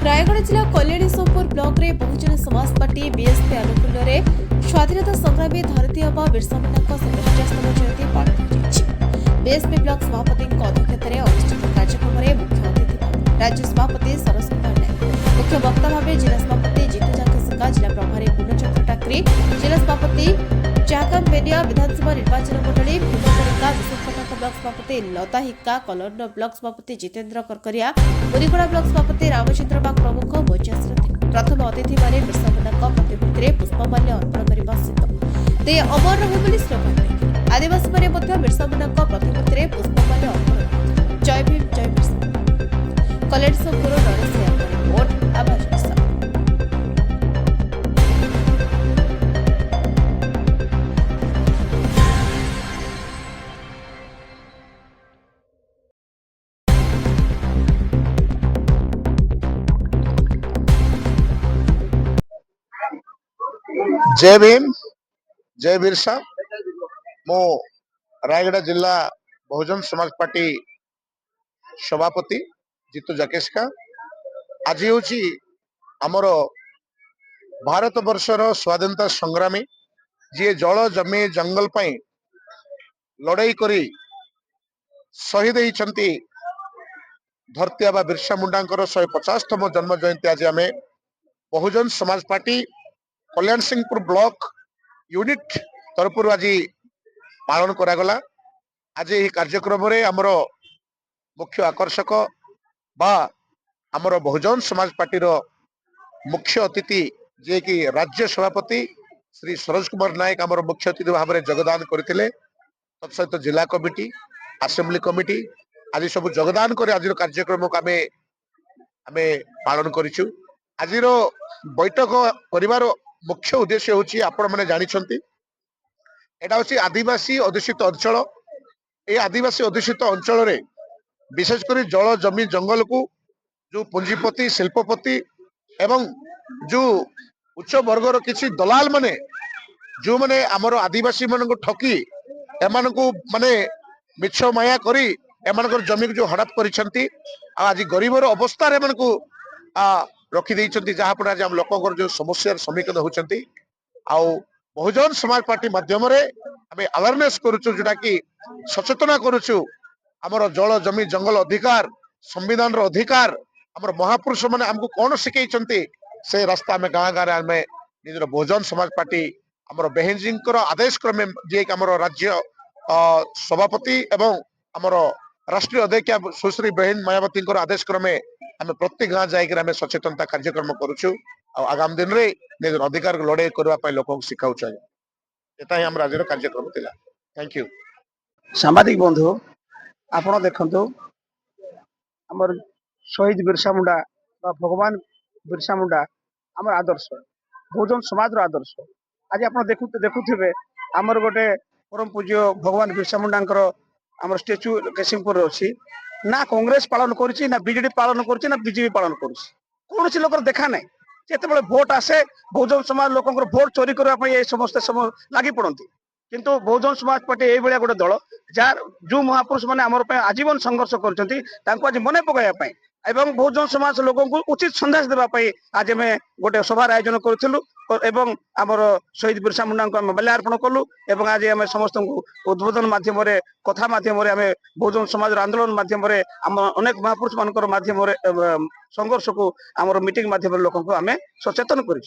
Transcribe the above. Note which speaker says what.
Speaker 1: रायगढ़ जिला कल्याणी सोमपुर ब्लॉक रे Bahujan Samaj party BSP आनुकूल्य रे स्वाधीनता संग्रामी धरती आबा बिरसा मुंडा संपृष्टास्तम जयंती पालन बीएसपी ब्लॉक सभापति अध्यक्षतार अनुष्ठित कार्यक्रम में मुख्य अतिथि राज्य सभापति सरस कुमार नायक मुख्य वक्ता भाव जिला सभापति जीतू जाकेसिका जिला प्रभारी पूर्णचंद्र टाकरी जिला सभापति जागम बेनिया विधानसभा निर्वाचन मंडली भीमचरिका विशेषपटक ब्लॉक सभापति लता हिक्का कलर ब्लॉक सभापति जितेन्द्र करकरिया मुरीगुड़ा ब्लॉक सभापति रामचंद्र बाग प्रमुख मौजासर प्रथम अतिथि माने बिरसा मुंडा प्रतिमूर्ति में पुष्पमाल्य अर्पण करने सहित ते अमर रहे बोली स्लोगान देते आदिवासी माने मध्य बिरसा मुंडा प्रतिमूर्ति में पुष्पमाल्य अर्पण जय भीम जय बिरसा मुंडा कल्याण सोमपुर नरेश रिपोर्ट आवाज बिरसा।
Speaker 2: जय भीम जय बिरसा मो रायगढ़ जिला बहुजन समाज पार्टी सभापति जीतू जाकेशका आज हूँ आमर भारत वर्षर स्वाधीनता संग्रामी जी जल जमी जंगल पाई लड़ाई करी शहीद होती धरती आबा बिरसा मुंडा 150तम जन्म जयंती आज आम बहुजन समाज पार्टी कल्याण सिंहपुर ब्लॉक यूनिट तरफ आज पालन करागला। आज यह कार्यक्रम रे आमर मुख्य आकर्षक बा आमर बहुजन समाज पार्टी मुख्य अतिथि जे कि राज्य सभापति श्री सरस कुमार नायक आमर मुख्य अतिथि भाव में योगदान करते तत्सहित जिला कमिटी असेंबली कमिटी आज सब योगदान कर आज कार्यक्रम को आम पालन करूँ। आज बैठक परिवार मुख्य उद्देश्य हूँ आपण मैंने जानते एटा हूँ आदिवासी अधुषित अंचल ये आदिवासी अधुषित अंचल रे विशेषकर जल जमी जंगल को जो पुंजीपति शिल्पपति एवं जो उच्च वर्गर किसी दलाल माने जो माने आमर आदिवासी मान को ठकी एमान को माने मिछ माया करी एमान जमी को जो हड़प करिसेंती आज गरीबर अवस्था एमान को रखी देइछंती जहां आज आम लोक जो समस्या सम्मुखीन होती बहुजन समाज पार्टी माध्यम आम अवेयरनेस करुचु जोटा कि सचेतना करुचु आमर जल जमी जंगल अधिकार संविधान अधिकार आमर महापुरुष मैंने आमको कौन शिखई से रास्ता आम गाँ गाँव आम निजर बहुजन समाज पार्टी आमर बेहेन जी आदेश क्रमे जी राज्य सभापति एवं आमर राष्ट्रीय अध्यक्षा सुश्री बेहेन मायावती आदेश क्रमे आम प्रत्येक गाँ जाकर सचेतनता कार्यक्रम करुचु आगामी दिन में निजर अधिकार लड़ाई करने लोक शिखाऊ ये आम आज कार्यक्रम थिला। Thank you.
Speaker 3: सांबादिक बंधु आपण देखंतु हमर शहीद बिरसा मुंडा बा भगवान बिरसा मुंडा हमर आदर्श बहुजन समाज रो आदर्श आज आपण देखुथिबे हमर गोटे परम पूज्य भगवान बिरसा मुंडांकर हमर स्टेच्यू केसिंगपुर अछि ना कांग्रेस पालन करछि ना बीजेडी पालन करछि ना बीजेपी पालन करछि कौन सी लोक देखा नहीं जिते भोट आसे बहुजन समाज लोक भोट चोरी करने समस्त समय लगी पड़ती किंतु बहुजन समाज पार्टी ये गोटे दल जार जो महापुरुष मैंने आमर आजीवन संघर्ष कर मन पकाइबा एवं बहुजन समाज लोक उचित संदेश देवाई आज आम गोटे सभार आयोजन करूँ आमर शहीद बिरसा मुंडा को आम माल्यार्पण कलु एवं आज आम समस्त उद्बोधन मध्यम कथा मध्यम आम बहुजन समाज आंदोलन मध्यम आम अनेक महापुरुष मान संघर्ष को आम मीटिंग मध्यम लोक आम सचेतन करूँ।